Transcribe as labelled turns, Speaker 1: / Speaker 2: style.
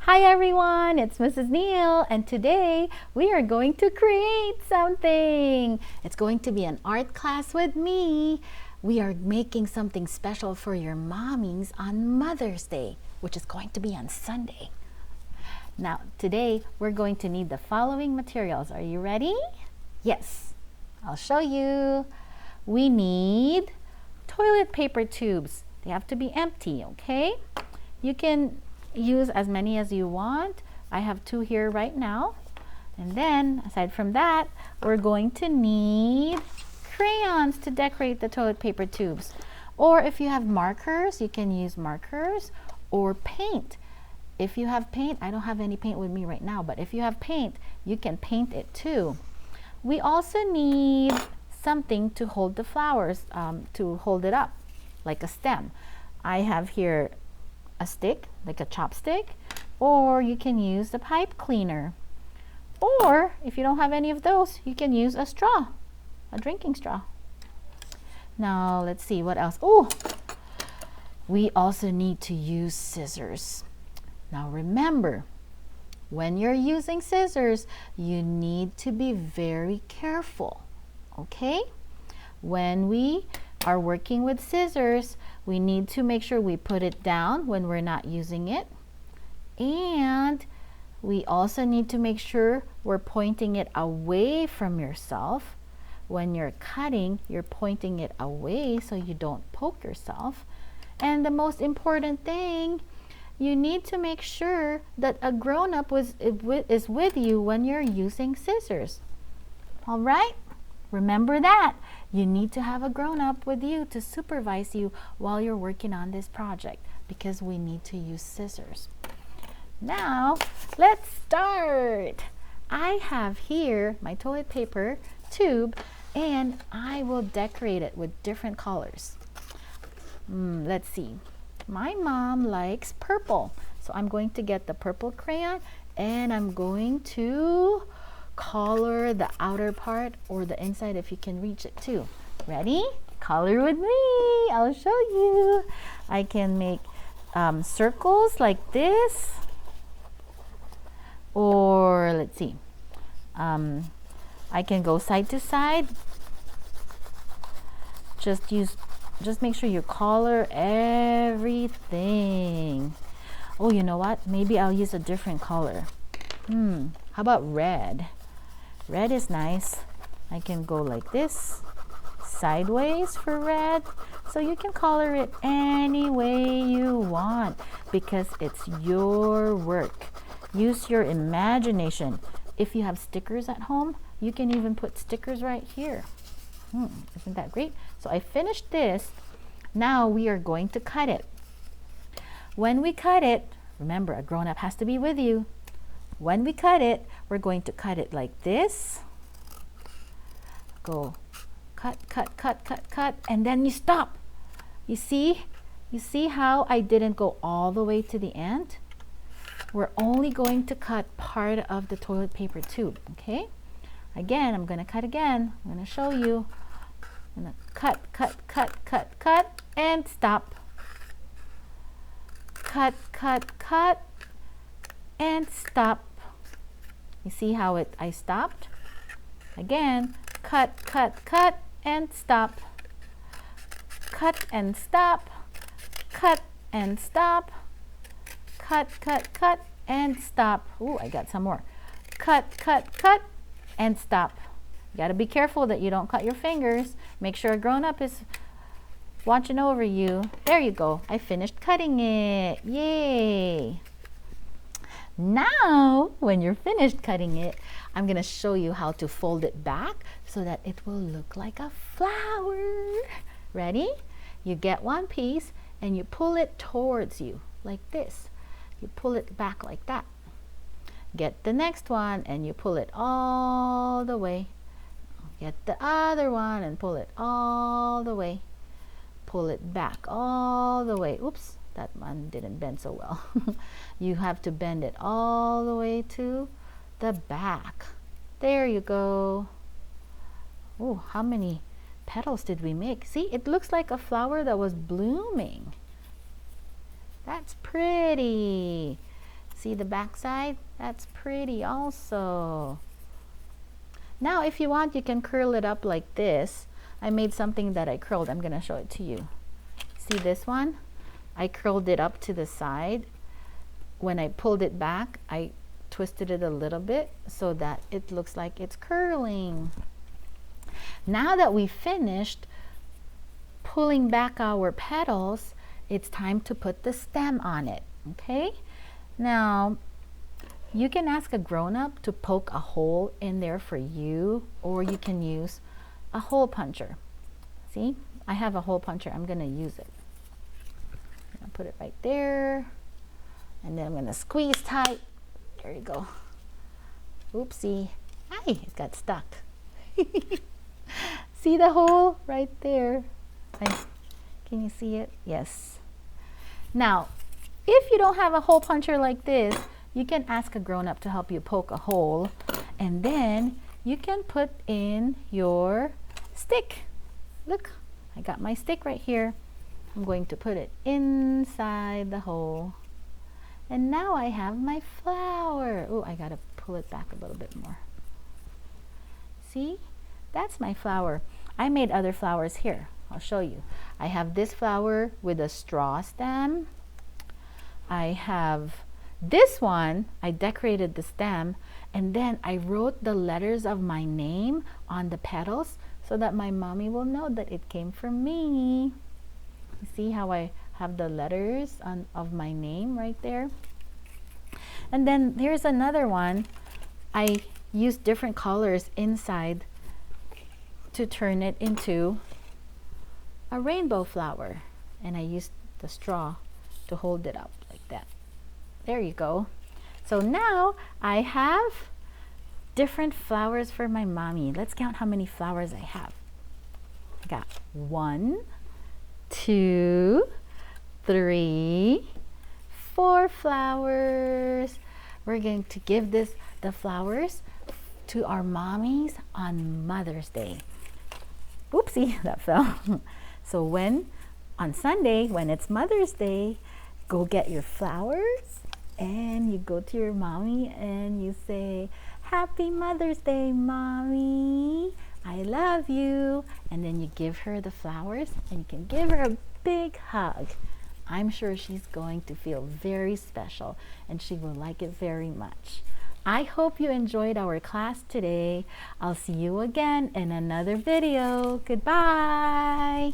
Speaker 1: Hi everyone, it's Mrs. Neil, and today we are going to create something. It's going to be an art class with me. We are making something special for your mommies on Mother's Day, which is going to be on Sunday. Now, today we're going to need the following materials. Are you ready? Yes, I'll show you. We need toilet paper tubes. They have to be empty, okay? You can use as many as you want. I have 2 here right now. And then, aside from that, we're going to need crayons to decorate the toilet paper tubes. Or if you have markers, you can use markers or paint. If you have paint, I don't have any paint with me right now, but if you have paint, you can paint it too. We also need something to hold the flowers, to hold it up, like a stem. I have here a stick, like a chopstick, or you can use the pipe cleaner. Or if you don't have any of those, you can use a straw, a drinking straw. Now let's see what else. Oh, we also need to use scissors. Now remember, when you're using scissors, you need to be very careful, okay? When we are working with scissors, we need to make sure we put it down when we're not using it. And we also need to make sure we're pointing it away from yourself. When you're cutting, you're pointing it away so you don't poke yourself. And the most important thing, you need to make sure that a grown-up is with you when you're using scissors. All right? Remember that. You need to have a grown-up with you to supervise you while you're working on this project, because we need to use scissors. Now, let's start. I have here my toilet paper tube, and I will decorate it with different colors. Let's see. My mom likes purple, so I'm going to get the purple crayon, and I'm going to color the outer part or the inside if you can reach it too. Ready? Color with me. I'll show you. I can make circles like this, or let's see, I can go side to side. Just make sure you color everything. Oh, you know what? Maybe I'll use a different color. How about red? Red is nice. I can go like this, sideways for red. So you can color it any way you want because it's your work. Use your imagination. If you have stickers at home, you can even put stickers right here. Isn't that great? So I finished this. Now we are going to cut it. When we cut it, remember, a grown-up has to be with you. When we cut it, we're going to cut it like this. Go cut, cut, cut, cut, cut, and then you stop. You see how I didn't go all the way to the end? We're only going to cut part of the toilet paper tube, okay? Again, I'm going to cut again. I'm going to show you. I'm going to cut, cut, cut, cut, cut, and stop. Cut, cut, cut, and stop. You see how I stopped? Again, cut, cut, cut, and stop. Cut and stop. Cut and stop. Cut, cut, cut, and stop. Ooh, I got some more. Cut, cut, cut, and stop. You gotta be careful that you don't cut your fingers. Make sure a grown-up is watching over you. There you go. I finished cutting it. Yay! Now, when you're finished cutting it, I'm going to show you how to fold it back so that it will look like a flower. Ready? You get one piece and you pull it towards you like this. You pull it back like that. Get the next one and you pull it all the way. Get the other one and pull it all the way. Pull it back all the way. Oops. That one didn't bend so well. You have to bend it all the way to the back. There you go. Oh, how many petals did we make? See, it looks like a flower that was blooming. That's pretty. See See the back side? That's pretty also. Now if you want, you can curl it up like this. I made something that I curled. I'm gonna show it to you. See this one? I curled it up to the side. When I pulled it back, I twisted it a little bit so that it looks like it's curling. Now that we finished pulling back our petals, it's time to put the stem on it, okay? Now, you can ask a grown-up to poke a hole in there for you, or you can use a hole puncher. See, I have a hole puncher. I'm gonna use it. I'll put it right there, and then I'm gonna squeeze tight. There you go. Oopsie. Hi, it got stuck. See the hole right there? Can you see it? Yes. Now, if you don't have a hole puncher like this, you can ask a grown-up to help you poke a hole, and then you can put in your stick. Look, I got my stick right here. I'm going to put it inside the hole. And now I have my flower. Oh, I gotta pull it back a little bit more. See? That's my flower. I made other flowers here. I'll show you. I have this flower with a straw stem. I have this one. I decorated the stem, and then I wrote the letters of my name on the petals so that my mommy will know that it came from me. You see how I have the letters of my name right there? And then here's another one. I used different colors inside to turn it into a rainbow flower, and I used the straw to hold it up like that. There you go. So now I have different flowers for my mommy. Let's count how many flowers I have. I got 1, 2, 3, 4 flowers. We're going to give the flowers to our mommies on Mother's Day. Oopsie, that fell. So on Sunday, when it's Mother's Day, go get your flowers and you go to your mommy and you say, "Happy Mother's Day, Mommy. I love you." And then you give her the flowers and you can give her a big hug. I'm sure she's going to feel very special and she will like it very much. I hope you enjoyed our class today. I'll see you again in another video. Goodbye.